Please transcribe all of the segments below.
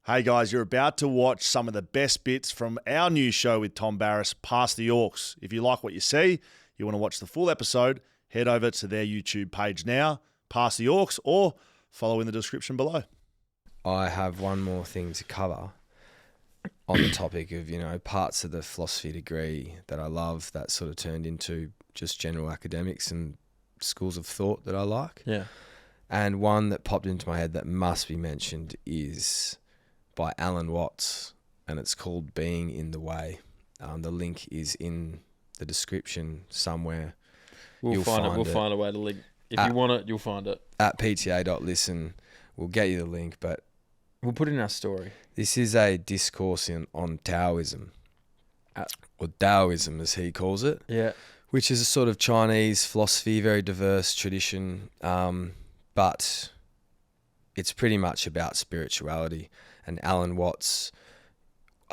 Hey guys, you're about to watch some of the best bits from our new show with Tom Barrass, Pass the Orcs. If you like what you see, you want to watch the full episode, head over to their YouTube page now, Pass the Orcs, or follow in the description below. I have one more thing to cover on the topic of, parts of the philosophy degree that I love that sort of turned into just general academics and schools of thought that I like. Yeah. And one that popped into my head that must be mentioned is by Alan Watts, and it's called Being in the Way. The link is in the description somewhere. We'll find a way to link. If you want it, you'll find it. At pta.listen, we'll get you the link, but we'll put it in our story. This is a discourse on Taoism, or Taoism as he calls it. Yeah. Which is a sort of Chinese philosophy, very diverse tradition, but it's pretty much about spirituality. And Alan Watts,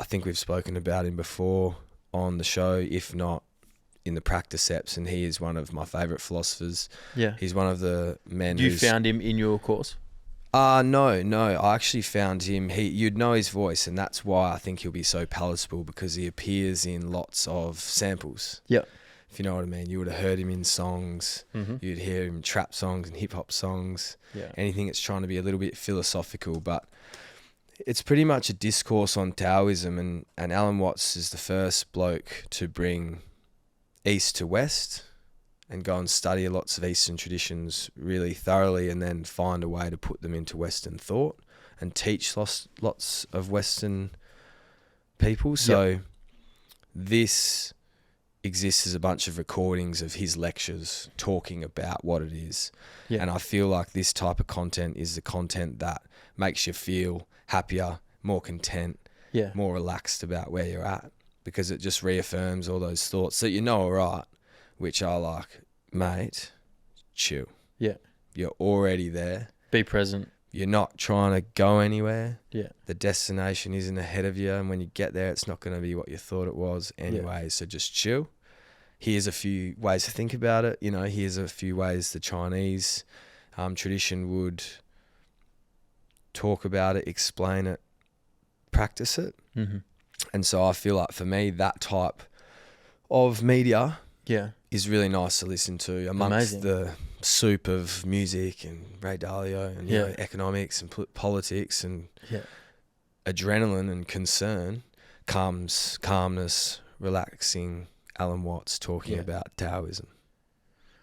I think we've spoken about him before on the show, if not in the practice eps, and he is one of my favourite philosophers. Yeah. He's one of the men You found him in your course? No. I actually found him. You'd know his voice, and that's why I think he'll be so palatable, because he appears in lots of samples. Yeah. If you know what I mean. You would have heard him in songs. Mm-hmm. You'd hear him in trap songs and hip-hop songs. Yeah. Anything that's trying to be a little bit philosophical, but it's pretty much a discourse on Taoism, and Alan Watts is the first bloke to bring East to West and go and study lots of Eastern traditions really thoroughly, and then find a way to put them into Western thought and teach lots of Western people. So this exists as a bunch of recordings of his lectures talking about what it is. Yeah. And I feel like this type of content is the content that makes you feel happier, more content, more relaxed about where you're at, because it just reaffirms all those thoughts that are right, which are like, mate, chill. Yeah. You're already there. Be present. You're not trying to go anywhere. Yeah. The destination isn't ahead of you, and when you get there, it's not going to be what you thought it was anyway. Yeah. So just chill. Here's a few ways to think about it. Here's a few ways the Chinese tradition would talk about it, explain it, practice it. Mm-hmm. And so I feel like for me, that type of media is really nice to listen to amongst the soup of music and Ray Dalio and economics and politics and adrenaline and concern. Comes calmness, relaxing, Alan Watts talking about Taoism.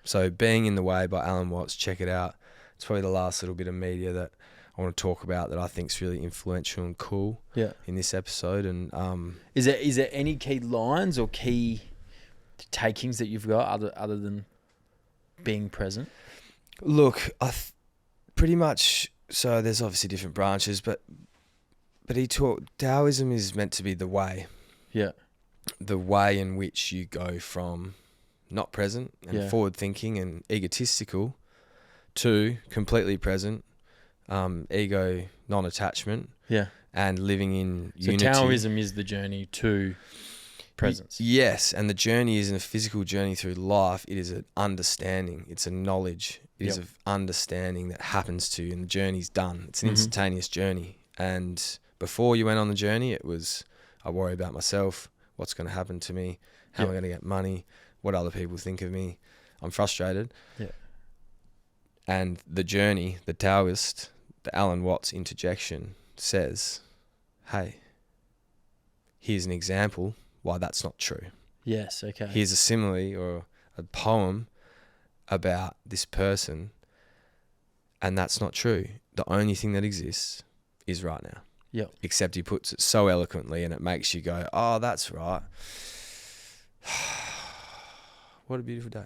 So Being in the Way by Alan Watts, check it out. It's probably the last little bit of media that I want to talk about that I think is really influential and cool in this episode. And is there any key lines or key takings that you've got other than being present? Look, pretty much. So there's obviously different branches, but he taught Taoism is meant to be the way. Yeah. The way in which you go from not present and forward thinking and egotistical to completely present, ego, non-attachment, and living in unity. So Taoism is the journey to presence. Yes, and the journey isn't a physical journey through life. It is an understanding. It's a knowledge. It is an understanding that happens to you, and the journey's done. It's an instantaneous journey. And before you went on the journey, it was, I worry about myself. What's going to happen to me? How am I going to get money? What other people think of me? I'm frustrated. Yeah. And the journey, the Taoist, the Alan Watts interjection says, hey, here's an example why that's not true. Yes, okay. Here's a simile or a poem about this person, and that's not true. The only thing that exists is right now. Yeah. Except he puts it so eloquently, and it makes you go, oh, that's right. What a beautiful day.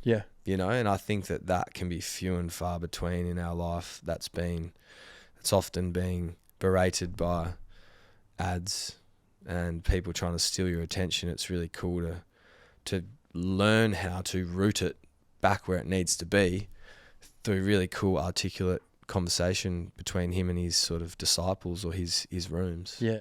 Yeah. And I think that can be few and far between in our life. It's often being berated by ads and people trying to steal your attention. It's really cool to learn how to root it back where it needs to be through really cool, articulate conversation between him and his sort of disciples or his rooms. Yeah.